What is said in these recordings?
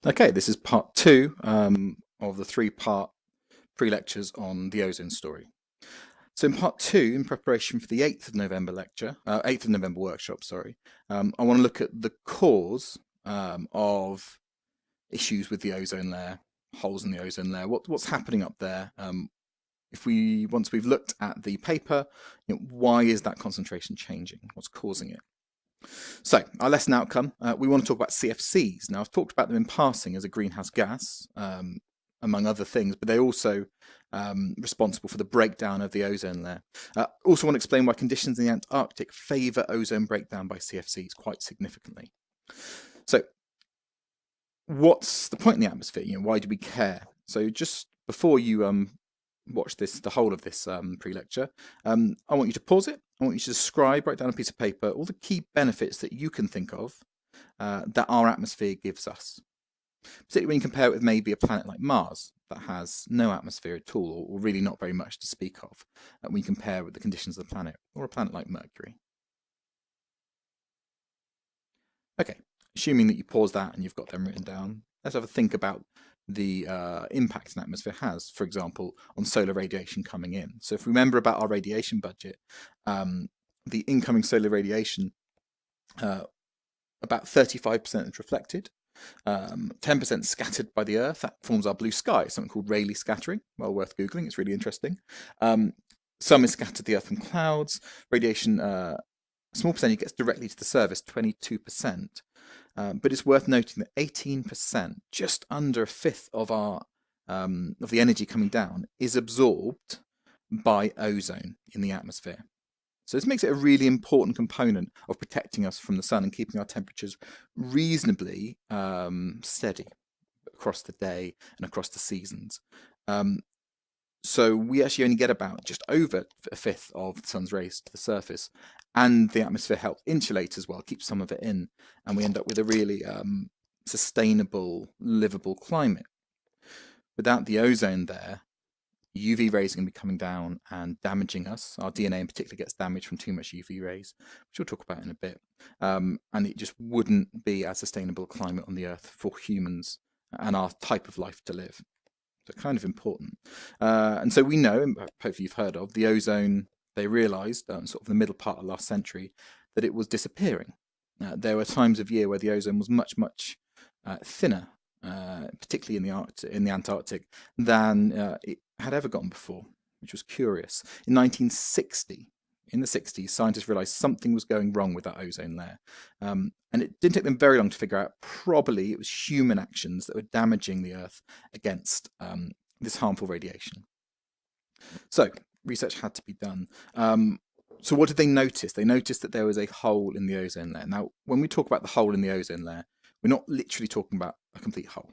Okay, this is part two of the three-part pre-lectures on the ozone story. So in part two, in preparation for the 8th of November lecture, 8th of November workshop, sorry, I want to look at the cause of issues with the ozone layer, holes in the ozone layer, what's happening up there. Once we've looked at the paper, why is that concentration changing? What's causing it? So, our lesson outcome, we want to talk about CFCs. Now, I've talked about them in passing as a greenhouse gas, among other things, but they're also responsible for the breakdown of the ozone layer. Also want to explain why conditions in the Antarctic favour ozone breakdown by CFCs quite significantly. So, what's the point in the atmosphere? Why do we care? So, just before you watch the whole of this pre-lecture, I want you to pause it. I want you to describe, write down a piece of paper, all the key benefits that you can think of that our atmosphere gives us. Particularly when you compare it with maybe a planet like Mars that has no atmosphere at all, or really not very much to speak of, when you compare with the conditions of the planet, or a planet like Mercury. Okay, assuming that you pause that and you've got them written down, let's have a think about the impact an atmosphere has, for example, on solar radiation coming in. So if we remember about our radiation budget, the incoming solar radiation, about 35% is reflected, 10% scattered by the Earth. That forms our blue sky, something called Rayleigh scattering. Well worth Googling, it's really interesting. Some is scattered to the Earth from clouds. Radiation, a small percentage gets directly to the surface, 22%. But it's worth noting that 18%, just under a fifth of the energy coming down, is absorbed by ozone in the atmosphere. So this makes it a really important component of protecting us from the sun and keeping our temperatures reasonably steady across the day and across the seasons. So we actually only get about just over a fifth of the sun's rays to the surface, and the atmosphere helps insulate as well, keep some of it in, and we end up with a really sustainable, livable climate. Without the ozone there, UV rays are going to be coming down and damaging us. Our DNA in particular gets damaged from too much UV rays, which we'll talk about in a bit. And it just wouldn't be a sustainable climate on the Earth for humans and our type of life to live. So kind of important. And so we know, and hopefully you've heard of, the ozone, they realised, sort of the middle part of last century, that it was disappearing. There were times of year where the ozone was much, much thinner, particularly in the Antarctic, than it had ever gotten before, which was curious. In 1960, in the 60s, scientists realised something was going wrong with that ozone layer. And it didn't take them very long to figure out probably it was human actions that were damaging the Earth against this harmful radiation. So research had to be done. So what did they notice? They noticed that there was a hole in the ozone layer. Now, when we talk about the hole in the ozone layer, we're not literally talking about a complete hole.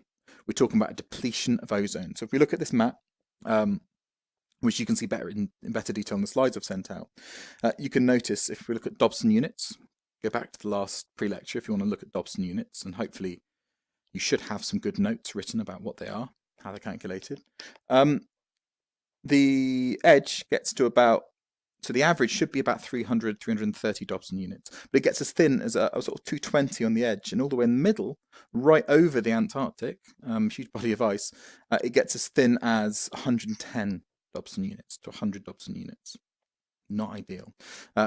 We're talking about a depletion of ozone. So if we look at this map, which you can see better in better detail in the slides I've sent out, you can notice if we look at Dobson units, go back to the last pre-lecture if you want to look at Dobson units, and hopefully you should have some good notes written about what they are, how they're calculated. The edge gets to about, so the average should be about 300, 330 Dobson units, but it gets as thin as a sort of 220 on the edge, and all the way in the middle, right over the Antarctic, huge body of ice, it gets as thin as 110 Dobson units to 100 Dobson units. Not ideal.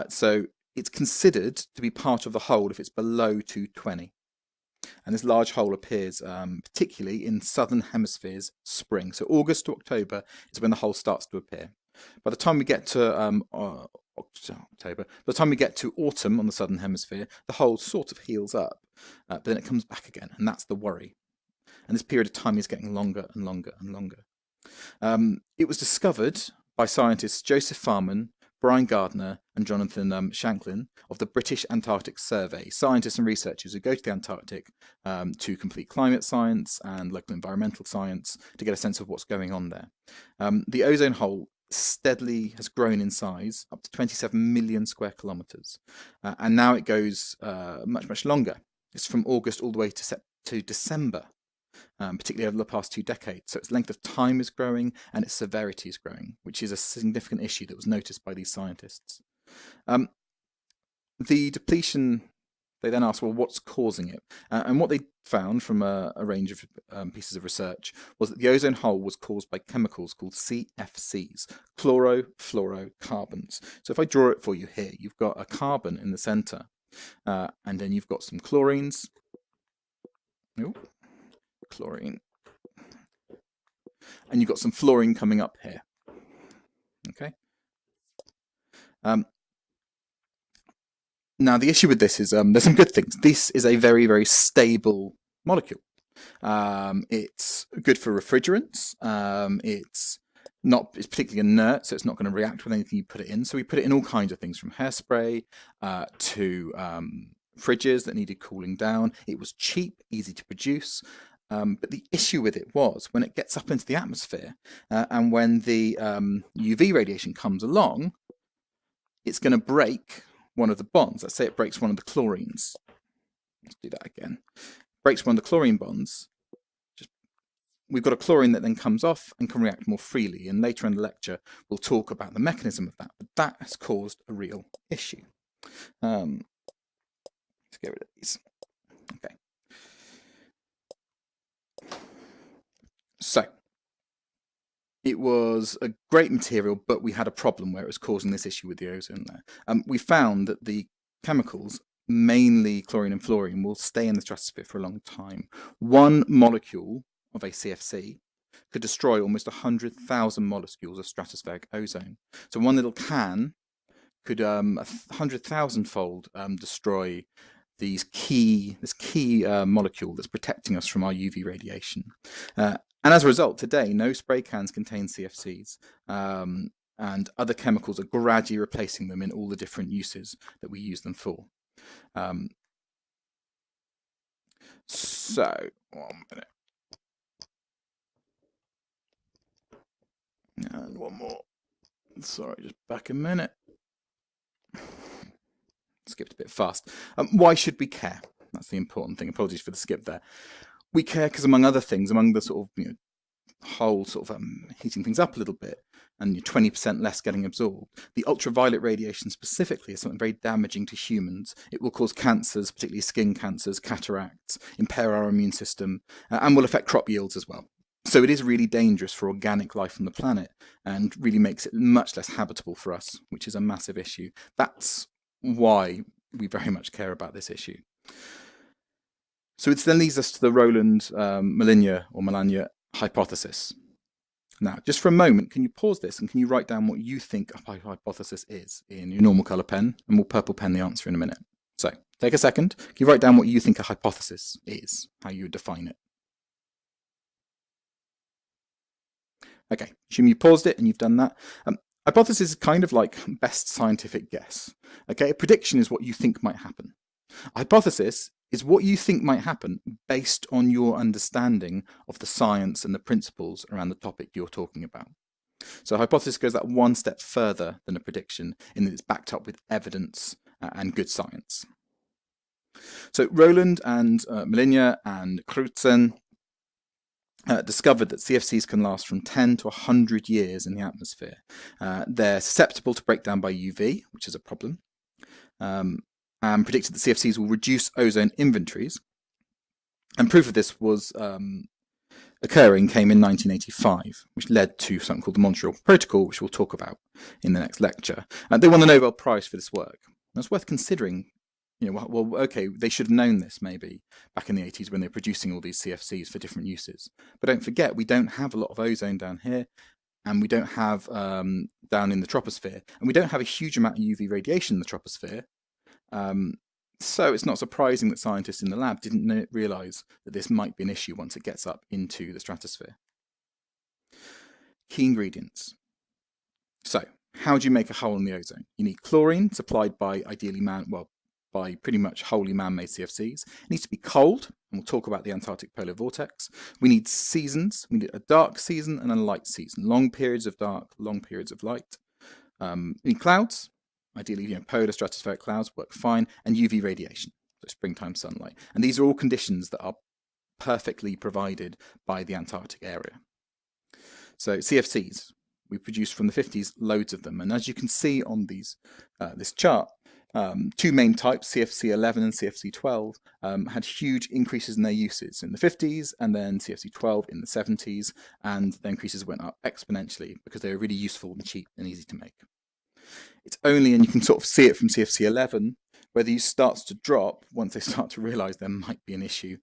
So it's considered to be part of the hole if it's below 220. And this large hole appears particularly in southern hemisphere's spring. So August to October is when the hole starts to appear. By the time we get to October, by the time we get to autumn on the southern hemisphere, the hole sort of heals up, but then it comes back again, and that's the worry. And this period of time is getting longer and longer and longer. It was discovered by scientists Joseph Farman, Brian Gardner, and Jonathan Shanklin of the British Antarctic Survey, scientists and researchers who go to the Antarctic to complete climate science and local environmental science to get a sense of what's going on there. The ozone hole steadily has grown in size up to 27 million square kilometres, and now it goes much, much longer. It's from August all the way to December. Particularly over the past 2 decades. So its length of time is growing and its severity is growing, which is a significant issue that was noticed by these scientists. The depletion They then asked, well, what's causing it? And what they found from a range of pieces of research was that the ozone hole was caused by chemicals called CFCs, chlorofluorocarbons. So if I draw it for you here, you've got a carbon in the center, and then you've got some chlorines. Chlorine. And you've got some fluorine coming up here. Okay. Now, the issue with this is there's some good things. This is a very, very stable molecule. It's good for refrigerants. It's particularly inert, so it's not going to react with anything you put it in. So we put it in all kinds of things, from hairspray to fridges that needed cooling down. It was cheap, easy to produce. But the issue with it was when it gets up into the atmosphere and when the UV radiation comes along, it's going to break one of the bonds. Let's say it breaks one of the chlorines. Let's do that again. Breaks one of the chlorine bonds. We've got a chlorine that then comes off and can react more freely. And later in the lecture, we'll talk about the mechanism of that. But that has caused a real issue. Let's get rid of these. Okay. So it was a great material, but we had a problem where it was causing this issue with the ozone layer. We found that the chemicals, mainly chlorine and fluorine, will stay in the stratosphere for a long time. One molecule of a CFC could destroy almost 100,000 molecules of stratospheric ozone. So one little can could 100,000-fold destroy this key molecule that's protecting us from our UV radiation. And as a result, today, no spray cans contain CFCs, and other chemicals are gradually replacing them in all the different uses that we use them for. So, 1 minute. And one more. Sorry, just back a minute. Skipped a bit fast. Why should we care? That's the important thing. Apologies for the skip there. We care because, among other things, among the sort of whole sort of heating things up a little bit and 20% less getting absorbed, the ultraviolet radiation specifically is something very damaging to humans. It will cause cancers, particularly skin cancers, cataracts, impair our immune system, and will affect crop yields as well. So it is really dangerous for organic life on the planet and really makes it much less habitable for us, which is a massive issue. That's why we very much care about this issue. So it then leads us to the Rowland-Melania hypothesis. Now, just for a moment, can you pause this and can you write down what you think a hypothesis is in your normal colour pen? And we'll purple pen the answer in a minute. So take a second. Can you write down what you think a hypothesis is, how you would define it? Okay, assume you paused it and you've done that. Hypothesis is kind of like best scientific guess. Okay, a prediction is what you think might happen. A hypothesis is what you think might happen based on your understanding of the science and the principles around the topic you're talking about. So a hypothesis goes that one step further than a prediction in that it's backed up with evidence and good science. So Rowland and Melania and Crutzen discovered that CFCs can last from 10 to 100 years in the atmosphere. They're susceptible to breakdown by UV, which is a problem, and predicted that CFCs will reduce ozone inventories. And proof of this was came in 1985, which led to something called the Montreal Protocol, which we'll talk about in the next lecture. They won the Nobel Prize for this work. And it's worth considering, well, okay, they should have known this maybe back in the 80s when they were producing all these CFCs for different uses. But don't forget, we don't have a lot of ozone down here, and we don't have down in the troposphere, and we don't have a huge amount of UV radiation in the troposphere. So it's not surprising that scientists in the lab didn't realise that this might be an issue once it gets up into the stratosphere. Key ingredients. So, how do you make a hole in the ozone? You need chlorine, supplied by by pretty much wholly man-made CFCs. It needs to be cold, and we'll talk about the Antarctic polar vortex. We need seasons. We need a dark season and a light season. Long periods of dark, long periods of light. We need clouds. Ideally, polar stratospheric clouds work fine, and UV radiation, so springtime sunlight. And these are all conditions that are perfectly provided by the Antarctic area. So CFCs, we produced from the 50s loads of them, and as you can see on this chart, Two main types, CFC11 and CFC12, had huge increases in their uses in the 50s, and then CFC12 in the 70s, and the increases went up exponentially because they were really useful and cheap and easy to make. It's only, and you can sort of see it from CFC11, where these starts to drop once they start to realise there might be an issue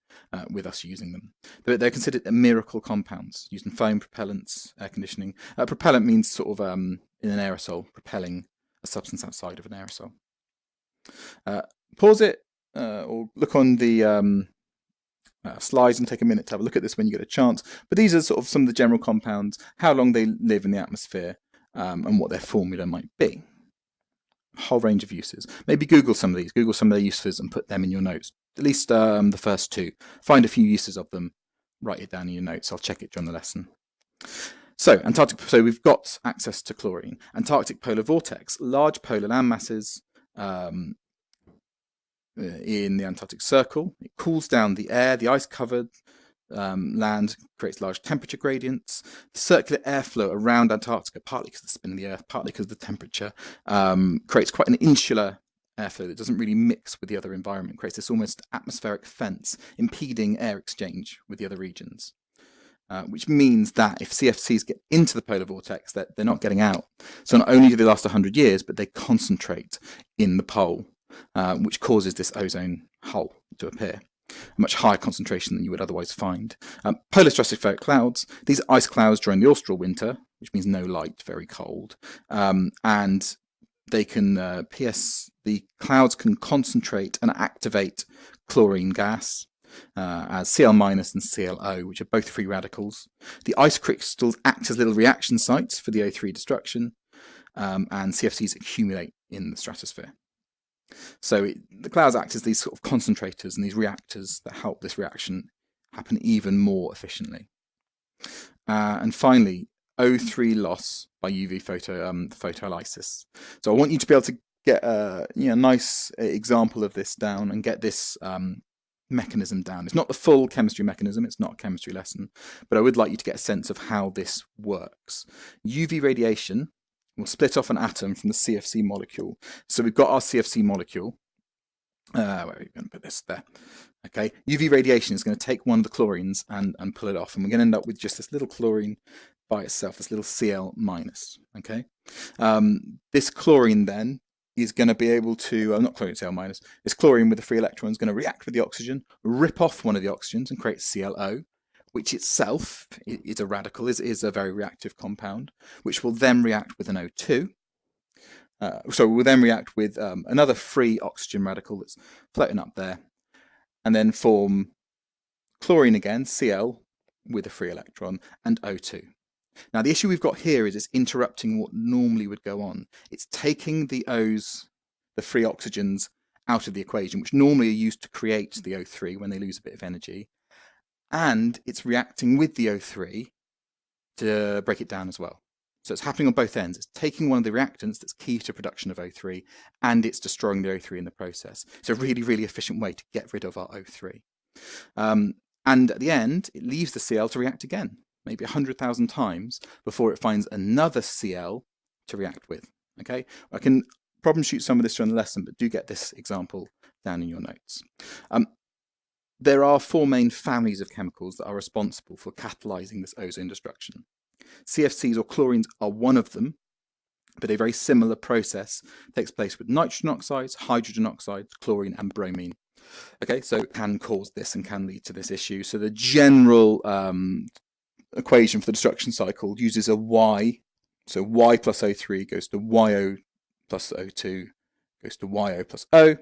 with us using them. They're considered miracle compounds used in foam, propellants, air conditioning. Propellant means sort of in an aerosol, propelling a substance outside of an aerosol. Pause it or look on the slides and take a minute to have a look at this when you get a chance. But these are sort of some of the general compounds, how long they live in the atmosphere, and what their formula might be. A whole range of uses. Maybe Google some of these, Google some of their uses and put them in your notes. At least the first two. Find a few uses of them, write it down in your notes. I'll check it during the lesson. So, Antarctic. So we've got access to chlorine. Antarctic polar vortex, large polar land masses in the Antarctic Circle. It cools down the air, the ice-covered land creates large temperature gradients. The circular airflow around Antarctica, partly because of the spin of the Earth, partly because of the temperature, creates quite an insular airflow that doesn't really mix with the other environment, creates this almost atmospheric fence, impeding air exchange with the other regions. Which means that if CFCs get into the polar vortex, they're not getting out. So not only do they last 100 years, but they concentrate in the pole, which causes this ozone hole to appear. A much higher concentration than you would otherwise find. Polar stratospheric clouds, these are ice clouds during the austral winter, which means no light, very cold. And they can, the clouds can concentrate and activate chlorine gas, as Cl- and ClO, which are both free radicals. The ice crystals act as little reaction sites for the O3 destruction, and CFCs accumulate in the stratosphere. So the clouds act as these sort of concentrators and these reactors that help this reaction happen even more efficiently. And finally, O3 loss by UV photolysis. So I want you to be able to get a nice example of this down and get this mechanism down. It's not the full chemistry mechanism, it's not a chemistry lesson, but I would like you to get a sense of how this works. UV radiation will split off an atom from the CFC molecule. So we've got our CFC molecule. Where are we going to put this? There. Okay. UV radiation is going to take one of the chlorines and pull it off, and we're going to end up with just this little chlorine by itself, this little Cl-. Okay. This chlorine then is going to be able to, not chlorine Cl-, this chlorine with the free electron is going to react with the oxygen, rip off one of the oxygens and create ClO, which itself is a radical, is a very reactive compound, which will then react with an O2. So we'll then react with another free oxygen radical that's floating up there, and then form chlorine again, Cl, with a free electron, and O2. Now the issue we've got here is it's interrupting what normally would go on. It's taking the O's, the free oxygens, out of the equation, which normally are used to create the O3 when they lose a bit of energy, and it's reacting with the O3 to break it down as well. So it's happening on both ends. It's taking one of the reactants that's key to production of O3, and it's destroying the O3 in the process. It's a really, really efficient way to get rid of our O3. And at the end, it leaves the Cl to react again, maybe 100,000 times before it finds another Cl to react with. Okay, I can problem shoot some of this during the lesson, but do get this example down in your notes. There are four main families of chemicals that are responsible for catalyzing this ozone destruction. CFCs or chlorines are one of them, but a very similar process takes place with nitrogen oxides, hydrogen oxides, chlorine and bromine. Okay, so it can cause this and can lead to this issue. So the general equation for the destruction cycle uses a Y. So Y plus O3 goes to YO plus O2, goes to YO plus O,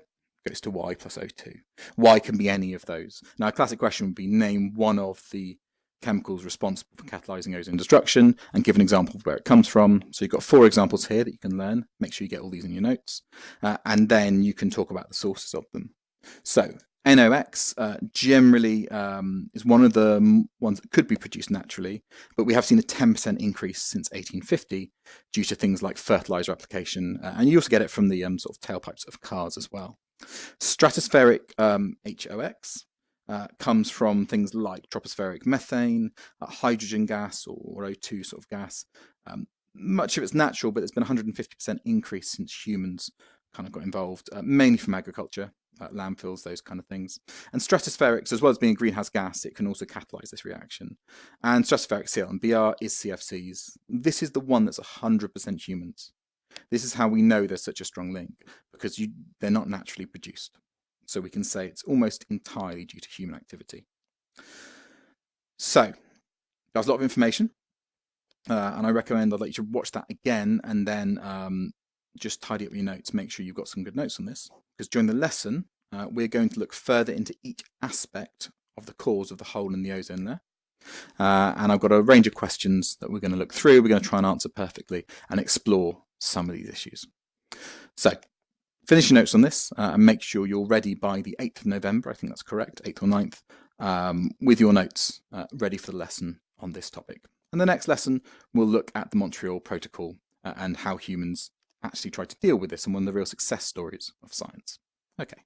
goes to Y plus O2. Y can be any of those. Now a classic question would be name one of the chemicals responsible for catalyzing ozone destruction and give an example of where it comes from. So you've got 4 examples here that you can learn. Make sure you get all these in your notes. And then you can talk about the sources of them. So NOx generally is one of the ones that could be produced naturally, but we have seen a 10% increase since 1850 due to things like fertilizer application, and you also get it from the sort of tailpipes of cars as well. Stratospheric HOx comes from things like tropospheric methane, hydrogen gas or O2 sort of gas. Much of it's natural, but there's been a 150% increase since humans kind of got involved, mainly from agriculture, landfills, those kind of things. And stratospherics, as well as being a greenhouse gas, it can also catalyse this reaction. And stratospheric CL and BR is CFCs. This is the one that's 100% humans. This is how we know there's such a strong link, because they're not naturally produced. So we can say it's almost entirely due to human activity. So that was a lot of information. And I recommend I'd like you to watch that again and then just tidy up your notes. Make sure you've got some good notes on this, because during the lesson, we're going to look further into each aspect of the cause of the hole in the ozone there. And I've got a range of questions that we're going to look through. We're going to try and answer perfectly and explore some of these issues. So finish your notes on this and make sure you're ready by the 8th of November. I think that's correct, 8th or 9th, with your notes ready for the lesson on this topic. And the next lesson, we'll look at the Montreal Protocol and how humans actually try to deal with this, and one of the real success stories of science. Okay.